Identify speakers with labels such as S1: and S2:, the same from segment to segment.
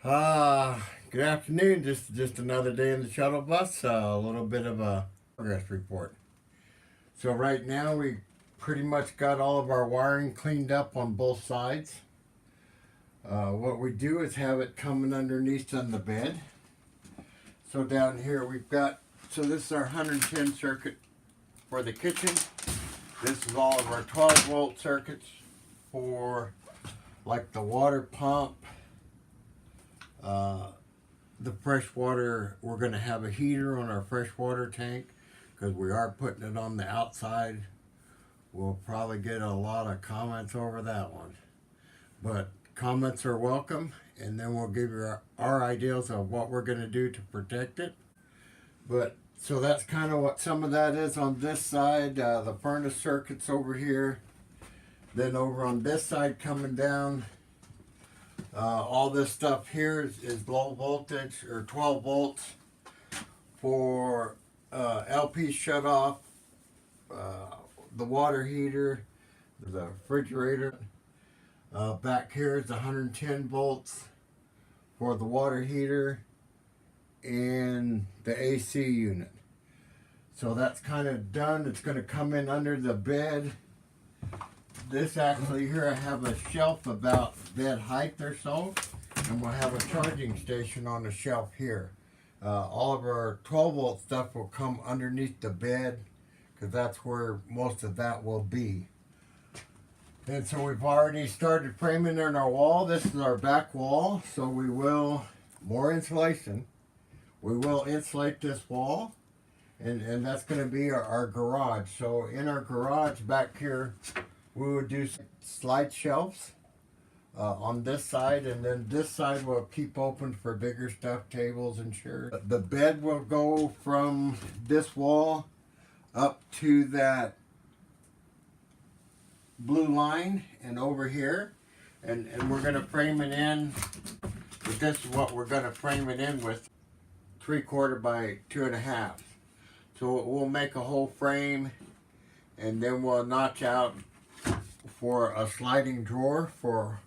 S1: Good afternoon. Just another day in the shuttle bus. A little bit of a progress report. So right now we pretty much got all of our wiring cleaned up on both sides. What we do is have it coming underneath on the bed. So down here we've got, so this is our 110 circuit for the kitchen. This is all of our 12 volt circuits for like the water pump. The fresh water, we're going to have a heater on our freshwater tank because we are putting it on the outside. We'll probably get a lot of comments over that one. But comments are welcome, and then we'll give you our ideas of what we're going to do to protect it. But so that's kind of what some of that is on this side. The furnace circuits over here. Then over on this side coming down, all this stuff here is low voltage or 12 volts for LP shut off, the water heater, the refrigerator. Back here is 110 volts for the water heater and the AC unit. So that's kind of done. It's going to come in under the bed. This actually here, I have a shelf about bed height or so, and we'll have a charging station on the shelf here. All of our 12 volt stuff will come underneath the bed because that's where most of that will be. And so we've already started framing in our wall. This is our back wall, so we will, more insulation. We will insulate this wall, and that's going to be our garage. So in our garage back here, we would do slide shelves on this side, and then this side will keep open for bigger stuff, tables and chairs. The bed will go from this wall up to that blue line and over here, and we're going to frame it in. But this is what we're going to frame it in with, 3/4 by 2.5. So we'll make a whole frame, and then we'll notch out for a sliding drawer for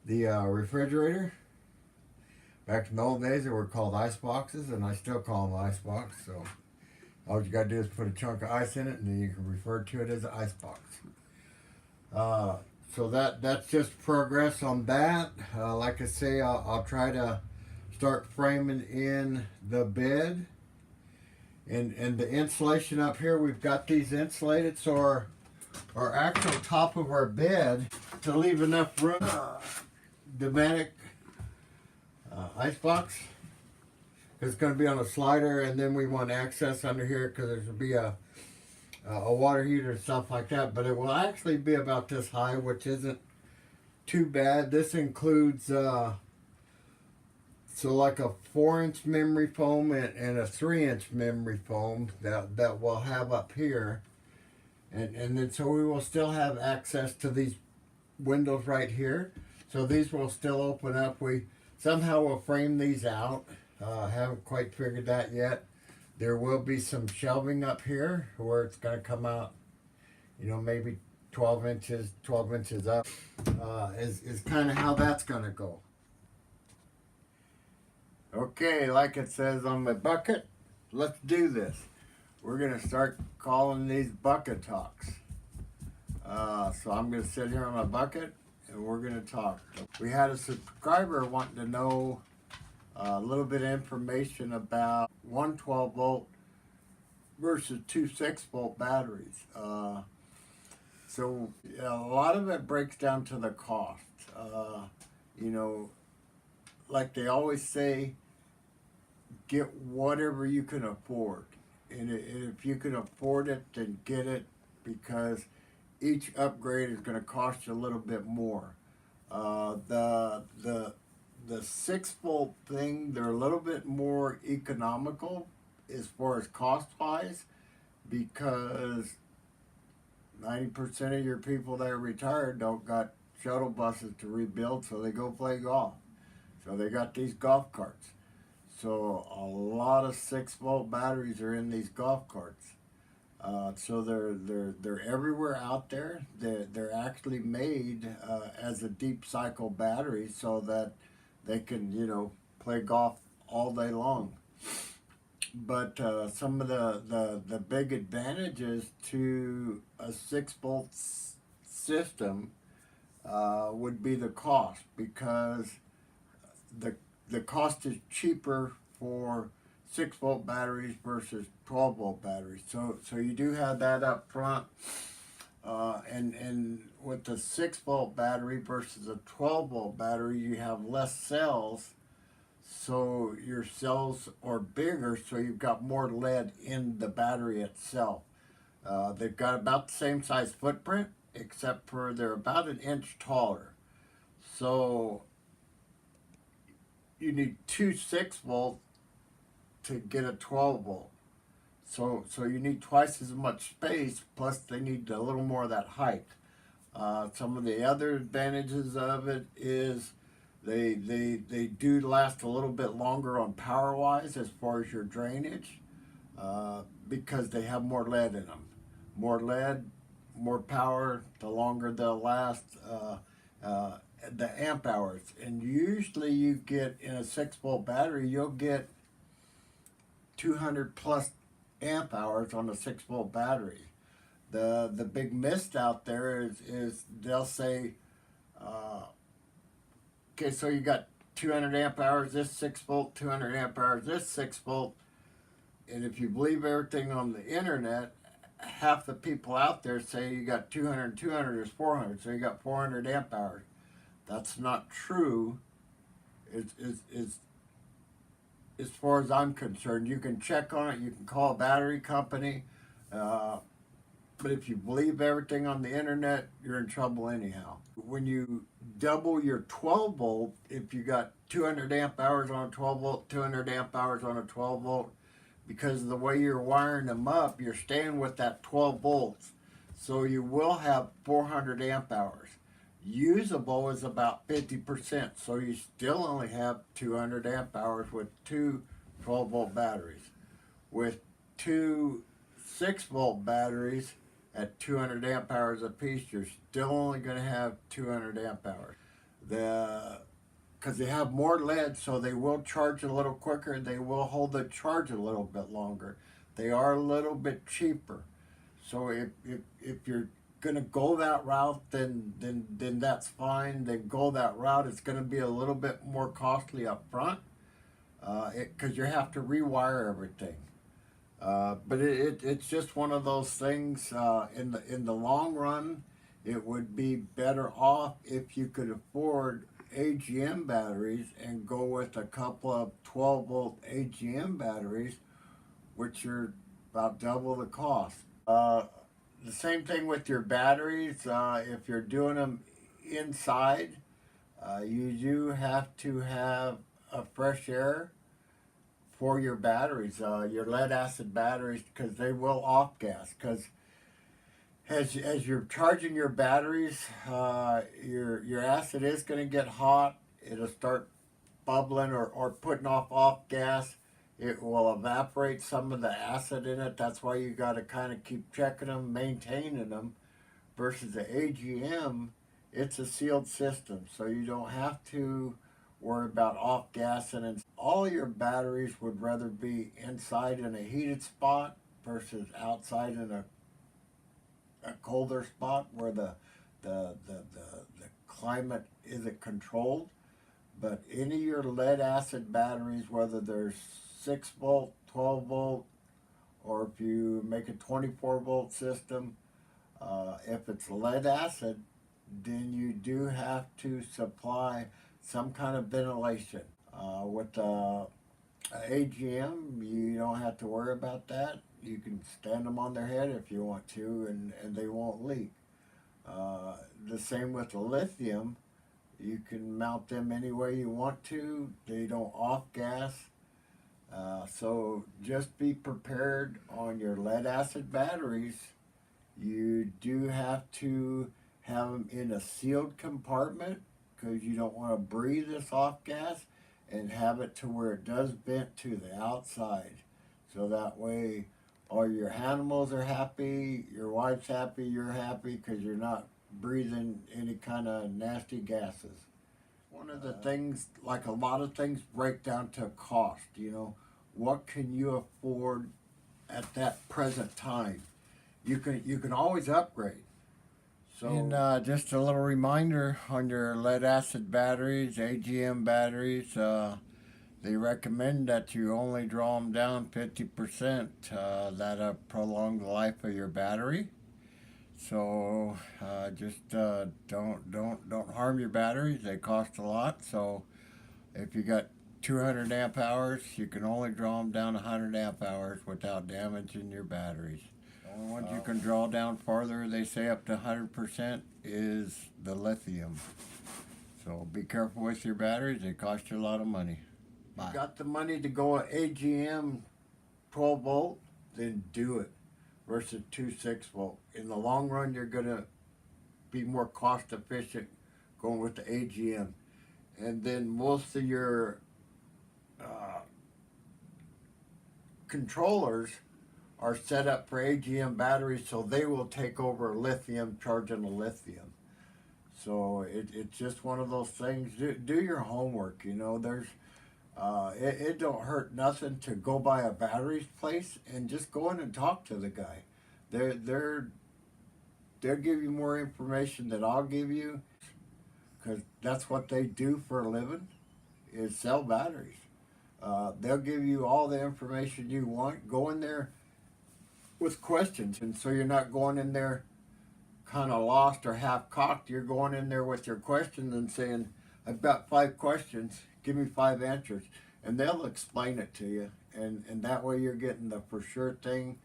S1: the refrigerator. Back in the old days, they were called ice boxes, and I still call them ice box. So all you gotta do is put a chunk of ice in it, and then you can refer to it as an ice box. So that's just progress on that. Like I say, I'll try to start framing in the bed, and the insulation up here. We've got these insulated, so our actual top of our bed, to leave enough room, pneumatic icebox. It's going to be on a slider, and then we want access under here because there's going to be a water heater and stuff like that. But it will actually be about this high, which isn't too bad. This includes so like a 4-inch memory foam and a 3-inch memory foam that we'll have up here. And then so we will still have access to these windows right here. So these will still open up. We somehow will frame these out. Haven't quite figured that yet. There will be some shelving up here where it's going to come out, you know, maybe 12 inches up. Is kind of how that's going to go. Okay, like it says on my bucket, let's do this. We're going to start calling these bucket talks. So I'm going to sit here on my bucket and we're going to talk. We had a subscriber wanting to know a little bit of information about 112 volt versus 2 6-volt batteries. So a lot of it breaks down to the cost. You know, like they always say, get whatever you can afford. And if you can afford it, then get it, because each upgrade is going to cost you a little bit more. The 6-volt thing, they're a little bit more economical as far as cost-wise, because 90% of your people that are retired don't got shuttle buses to rebuild, so they go play golf. So they got these golf carts. So a lot of 6-volt batteries are in these golf carts. So they're everywhere out there. They're actually made as a deep cycle battery, so that they can, you know, play golf all day long. But some of the big advantages to a 6 volt system would be the cost, because the the cost is cheaper for 6 volt batteries versus 12 volt batteries. So you do have that up front, and with the 6 volt battery versus a 12 volt battery, you have less cells. So your cells are bigger, so you've got more lead in the battery itself. They've got about the same size footprint, except for they're about an inch taller. So you need two 6 volt to get a 12 volt. So you need twice as much space, plus they need a little more of that height. Some of the other advantages of it is they do last a little bit longer on power wise as far as your drainage, because they have more lead in them. More lead, more power, the longer they'll last. The amp hours, and usually you get in a 6 volt battery, you'll get 200 plus amp hours on a 6 volt battery. The big mist out there is they'll say, okay, so you got 200 amp hours this 6 volt, 200 amp hours this 6 volt, and if you believe everything on the internet, half the people out there say you got 200, 200 is 400, so you got 400 amp hours. That's not true. As far as I'm concerned, you can check on it. You can call a battery company, but if you believe everything on the internet, you're in trouble anyhow. When you double your 12 volt, if you got 200 amp hours on a 12 volt, 200 amp hours on a 12 volt, because of the way you're wiring them up, you're staying with that 12 volts. So you will have 400 amp hours. Usable is about 50%, so you still only have 200 amp hours with two 12 volt batteries. With two 6 volt batteries at 200 amp hours apiece, you're still only going to have 200 amp hours. Because they have more lead, so they will charge a little quicker. They will hold the charge a little bit longer. They are a little bit cheaper. So if you're going to go that route, then that's fine. Then go that route. It's going to be a little bit more costly up front, because you have to rewire everything. But it's just one of those things. In the long run, it would be better off if you could afford AGM batteries and go with a couple of 12 volt AGM batteries, which are about double the cost. The same thing with your batteries. If you're doing them inside, you do have to have a fresh air for your batteries, your lead acid batteries, because they will off gas. Because as you're charging your batteries, your acid is going to get hot. It'll start bubbling or putting off gas. It will evaporate some of the acid in it. That's why you got to kind of keep checking them, maintaining them. Versus the AGM, it's a sealed system, so you don't have to worry about off gassing. And all your batteries would rather be inside in a heated spot versus outside in a colder spot where the climate isn't controlled. But any of your lead acid batteries, whether they're 6 volt, 12 volt, or if you make a 24 volt system, if it's lead acid, then you do have to supply some kind of ventilation. With the AGM, you don't have to worry about that. You can stand them on their head if you want to, and they won't leak. The same with the lithium. You can mount them any way you want to. They don't off gas. So just be prepared on your lead acid batteries. You do have to have them in a sealed compartment, because you don't want to breathe this off gas, and have it to where it does vent to the outside. So that way all your animals are happy, your wife's happy, you're happy, because you're not breathing any kind of nasty gases. One of the things, like a lot of things, break down to cost. You know, what can you afford at that present time? You can always upgrade. So, and just a little reminder on your lead acid batteries, AGM batteries. They recommend that you only draw them down 50%. That'll prolong the life of your battery. So just don't harm your batteries. They cost a lot. So if you got 200 amp hours, you can only draw them down 100 amp hours without damaging your batteries. The only ones you can draw down farther, they say up to 100%, is the lithium. So be careful with your batteries. They cost you a lot of money. Bye. You got the money to go AGM 12 volt, then do it versus 2 6 volt. In the long run, you're going to be more cost efficient going with the AGM. And then most of your controllers are set up for AGM batteries, so they will take over lithium, charging the lithium. So it's just one of those things. Do your homework. You know, there's it don't hurt nothing to go by a batteries place and just go in and talk to the guy. They'll give you more information than I'll give you, because that's what they do for a living, is sell batteries. They'll give you all the information you want. Go in there with questions, and so you're not going in there kind of lost or half cocked. You're going in there with your questions and saying, I've got 5 questions, give me 5 answers, and they'll explain it to you, and that way you're getting the for sure thing.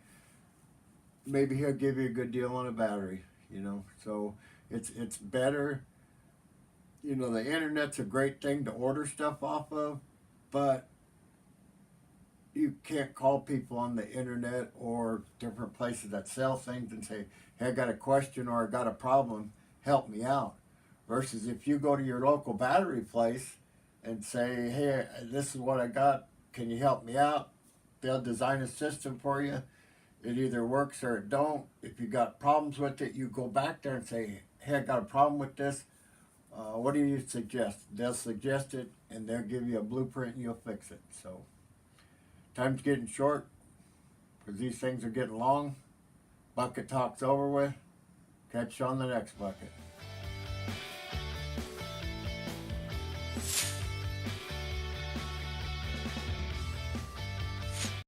S1: Maybe he'll give you a good deal on a battery, you know. So it's better. You know, the internet's a great thing to order stuff off of, but you can't call people on the internet or different places that sell things and say, hey, I got a question or I got a problem, help me out. Versus if you go to your local battery place and say, hey, this is what I got, can you help me out? They'll design a system for you. It either works or it don't. If you got problems with it, you go back there and say, hey, I got a problem with this. What do you suggest? They'll suggest it, and they'll give you a blueprint and you'll fix it. So time's getting short because these things are getting long. Bucket talk's over with. Catch you on the next bucket.